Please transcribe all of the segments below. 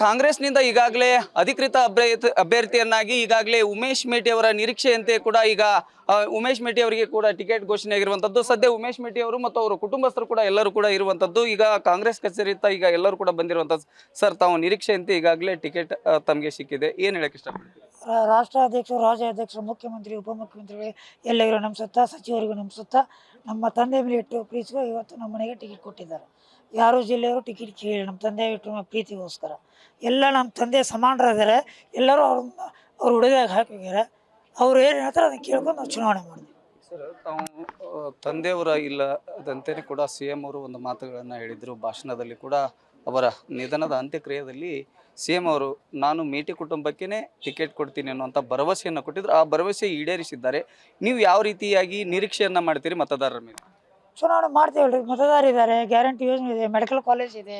ಕಾಂಗ್ರೆಸ್ನಿಂದ ಈಗಾಗಲೇ ಅಧಿಕೃತ ಅಭ್ಯರ್ಥಿಯನ್ನಾಗಿ ಈಗಾಗಲೇ ಉಮೇಶ್ ಮೇಟಿ ಅವರ ನಿರೀಕ್ಷೆಯಂತೆ ಕೂಡ ಈಗ ಉಮೇಶ್ ಮೇಟಿ ಅವರಿಗೆ ಕೂಡ ಟಿಕೆಟ್ ಘೋಷಣೆ ಆಗಿರುವಂತದ್ದು. ಸದ್ಯ ಉಮೇಶ್ ಮೇಟಿ ಅವರು ಮತ್ತು ಅವರ ಕುಟುಂಬಸ್ಥರು ಕೂಡ ಎಲ್ಲರೂ ಕೂಡ ಇರುವಂತದ್ದು. ಈಗ ಕಾಂಗ್ರೆಸ್ ಕಚೇರಿಯಿಂದ ಈಗ ಎಲ್ಲರೂ ಕೂಡ ಬಂದಿರುವಂತದ್ದು. ಸರ್, ತಾವು ನಿರೀಕ್ಷೆಯಂತೆ ಈಗಾಗಲೇ ಟಿಕೆಟ್ ತಮಗೆ ಸಿಕ್ಕಿದೆ, ಏನ್ ಹೇಳಕ್ ಇಷ್ಟಪಡ್ತೀವಿ? ರಾಷ್ಟ್ರಾಧ್ಯಕ್ಷರು, ರಾಜ್ಯಾಧ್ಯಕ್ಷರು, ಮುಖ್ಯಮಂತ್ರಿ, ಉಪಮುಖ್ಯಮಂತ್ರಿಗಳು ಎಲ್ಲರಿಗೂ ನಮ್ಮ ಸುತ್ತ, ಸಚಿವರಿಗೂ ನಮ್ಮ ಸುತ್ತ, ನಮ್ಮ ತಂದೆ ಮೇಲೆ ಇಟ್ಟು ಪ್ರೀತಿಗೂ ಇವತ್ತು ನಮ್ಮ ಮನೆಗೆ ಟಿಕೆಟ್ ಕೊಟ್ಟಿದ್ದಾರೆ. ಯಾರು ಜಿಲ್ಲೆಯವರು ಟಿಕೆಟ್ ಕೇಳಿ ನಮ್ಮ ತಂದೆ ಇಟ್ಟು ಪ್ರೀತಿಗೋಸ್ಕರ ಎಲ್ಲ ನಮ್ಮ ತಂದೆ ಸಮಾನರಿದ್ದಾರೆ. ಎಲ್ಲರೂ ಅವ್ರು ಹುಡುಗಾಗಿ ಹಾಕಿದ್ದಾರೆ. ಅವ್ರು ಏನು ಹೇಳ್ತಾರೆ ಅದನ್ನು ಕೇಳ್ಕೊಂಡು ನಾವು ಚುನಾವಣೆ ಮಾಡಿದ್ವಿ. ಸರ್, ತಾವು ತಂದೆಯವರ ಇಲ್ಲದಂತೆಯೇ ಕೂಡ CM ಅವರು ಒಂದು ಮಾತುಗಳನ್ನು ಹೇಳಿದರು ಭಾಷಣದಲ್ಲಿ ಕೂಡ. ಅವರ ನಿಧನದ ಅಂತ್ಯಕ್ರಿಯೆಯಲ್ಲಿ CM ಅವರು ನಾನು ಮೇಟಿ ಕುಟುಂಬಕ್ಕೇ ಟಿಕೆಟ್ ಕೊಡ್ತೀನಿ ಅನ್ನುವಂಥ ಭರವಸೆಯನ್ನು ಕೊಟ್ಟಿದ್ರು. ಆ ಭರವಸೆ ಈಡೇರಿಸಿದ್ದಾರೆ. ನೀವು ಯಾವ ರೀತಿಯಾಗಿ ನಿರೀಕ್ಷೆಯನ್ನು ಮಾಡ್ತೀರಿ ಮತದಾರರ ಮೇಲೆ? ಚುನಾವಣೆ ಮಾಡ್ತೀವಲ್ರಿ. ಮತದಾರಿದ್ದಾರೆ, ಗ್ಯಾರಂಟಿ ಯೋಜನೆ ಇದೆ, ಮೆಡಿಕಲ್ ಕಾಲೇಜ್ ಇದೆ,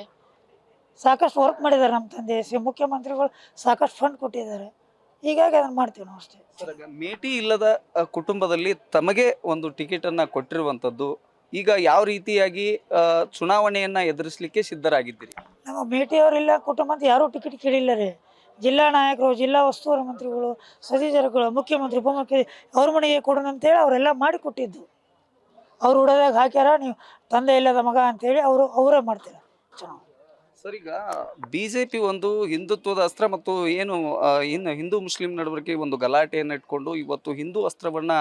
ಸಾಕಷ್ಟು ವರ್ಕ್ ಮಾಡಿದ್ದಾರೆ ನಮ್ಮ ತಂದೆ. ಮುಖ್ಯಮಂತ್ರಿಗಳು ಸಾಕಷ್ಟು ಫಂಡ್ ಕೊಟ್ಟಿದ್ದಾರೆ. ಹೀಗಾಗಿ ಅದನ್ನು ಮಾಡ್ತೀವಿ ನಾವು ಅಷ್ಟೇ. ಮೇಟಿ ಇಲ್ಲದ ಕುಟುಂಬದಲ್ಲಿ ತಮಗೆ ಒಂದು ಟಿಕೆಟನ್ನು ಕೊಟ್ಟಿರುವಂಥದ್ದು, ಈಗ ಯಾವ ರೀತಿಯಾಗಿ ಚುನಾವಣೆಯನ್ನು ಎದುರಿಸಲಿಕ್ಕೆ ಸಿದ್ಧರಾಗಿದ್ದೀರಿ? ನಮ್ಮ ಮೇಟಿಯವರಿಲ್ಲ ಕುಟುಂಬ ಅಂತ ಯಾರೂ ಟಿಕೆಟ್ ಕೇಳಿಲ್ಲ ರೀ. ಜಿಲ್ಲಾ ನಾಯಕರು, ಜಿಲ್ಲಾ ಉಸ್ತುವಾರಿ ಮಂತ್ರಿಗಳು, ಸಚಿವರುಗಳು, ಮುಖ್ಯಮಂತ್ರಿ, ಉಪಮುಖ್ಯಮಂತ್ರಿ ಅವ್ರ ಮನೆಗೆ ಕೊಡೋಣ ಅಂತೇಳಿ ಅವರೆಲ್ಲ ಮಾಡಿ ಕೊಟ್ಟಿದ್ದು. ಅವ್ರು ಹುಡದಾಗ ಹಾಕ್ಯಾರ, ನೀವು ತಂದೆ ಇಲ್ಲದ ಮಗ ಅಂತೇಳಿ ಅವರೇ ಮಾಡ್ತಾರೆ ಚುನಾವಣೆ. ಸರ್, ಈಗ BJP ಒಂದು ಹಿಂದುತ್ವದ ಅಸ್ತ್ರ ಮತ್ತು ಏನು ಹಿಂದೂ ಮುಸ್ಲಿಂ ನಡುವರಿಗೆ ಒಂದು ಗಲಾಟೆಯನ್ನು ಇಟ್ಕೊಂಡು ಇವತ್ತು ಹಿಂದೂ ಅಸ್ತ್ರವನ್ನ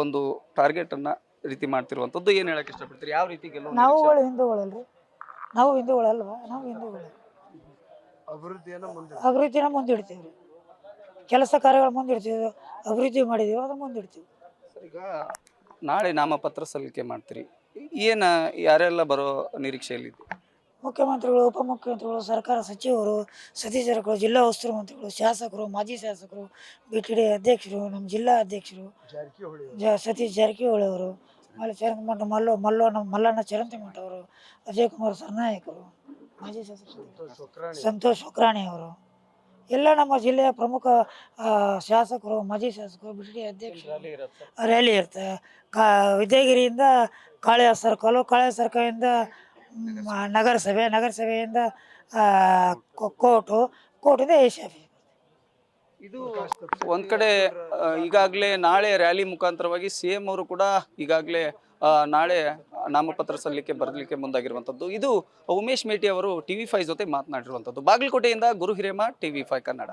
ಒಂದು ಟಾರ್ಗೆಟನ್ನು ರೀತಿ ಮಾಡ್ತಿರುವಂಥದ್ದು, ಏನು ಹೇಳಕ್ಕೆ ಇಷ್ಟಪಡ್ತೀರಿ? ಯಾವ ರೀತಿ ನಾವುಗಳು ಹಿಂದೂಗಳಲ್ರಿ, ನಾವು ಹಿಂದೂಗಳಲ್ವಾ? ನಾವು ಹಿಂದೂಗಳು ಅಭಿವೃದ್ಧಿನ ಮುಂದಿಡ್ತೀವಿ. ಕೆಲಸ ಕಾರ್ಯಗಳು ಮುಂದಿಡ್ತೀವಿ, ಅಭಿವೃದ್ಧಿ ಮಾಡಿದೀವಿ, ಅದನ್ನು ಮುಂದಿಡ್ತೀವಿ. ಈಗ ನಾಳೆ ನಾಮಪತ್ರ ಸಲ್ಲಿಕೆ ಮಾಡ್ತೀರಿ, ಏನು ಯಾರೆಲ್ಲ ಬರೋ ನಿರೀಕ್ಷೆಯಲ್ಲಿದೆ? ಮುಖ್ಯಮಂತ್ರಿಗಳು, ಉಪಮುಖ್ಯಮಂತ್ರಿಗಳು, ಸರ್ಕಾರ ಸಚಿವರು, ಸಚಿವರುಗಳು, ಜಿಲ್ಲಾ ಉಸ್ತುವಾರಿ ಮಂತ್ರಿಗಳು, ಶಾಸಕರು, ಮಾಜಿ ಶಾಸಕರು, BTD ಅಧ್ಯಕ್ಷರು, ನಮ್ಮ ಜಿಲ್ಲಾ ಅಧ್ಯಕ್ಷರು, ಸತೀಶ್ ಜಾರಕಿಹೊಳಿ ಅವರು, ಆಮೇಲೆ ಮಲ್ಲಣ್ಣ ಚರಂತಿಮಠ ಅವರು, ಅಜಯ್ ಕುಮಾರ್ ಸರ್ನಾಯಕರು, ಮಾಜಿ ಶಾಸಕರು ಸಂತೋಷ್ ಒಕ್ರಾಣಿ ಅವರು, ಎಲ್ಲ ನಮ್ಮ ಜಿಲ್ಲೆಯ ಪ್ರಮುಖ ಶಾಸಕರು, ಮಾಜಿ ಶಾಸಕರು, BTD ಅಧ್ಯಕ್ಷರು ರ್ಯಾಲಿ ಇರುತ್ತೆ. ವಿದ್ಯಾಗಿರಿಯಿಂದ ಕಾಳೆ ಸರ್ಕಲಿಂದ ನಗರಸಭೆಯಿಂದ ಕೋರ್ಟಿಂದ ಏಷ್ಯಾಫಿ. ಇದು ಒಂದ್ ಕಡೆ ಈಗಾಗಲೇ ನಾಳೆ ರ್ಯಾಲಿ ಮುಖಾಂತರವಾಗಿ CM ಅವರು ಕೂಡ ಈಗಾಗಲೇ ನಾಳೆ ನಾಮಪತ್ರ ಸಲ್ಲಿಕೆ ಬರಲಿಕ್ಕೆ ಮುಂದಾಗಿರುವಂಥದ್ದು. ಇದು ಉಮೇಶ್ ಮೇಟಿ ಅವರು TV5 ಜೊತೆ ಮಾತನಾಡಿರುವಂಥದ್ದು. ಬಾಗಲಕೋಟೆಯಿಂದ ಗುರು ಹಿರೇಮ, TV5 ಕನ್ನಡ.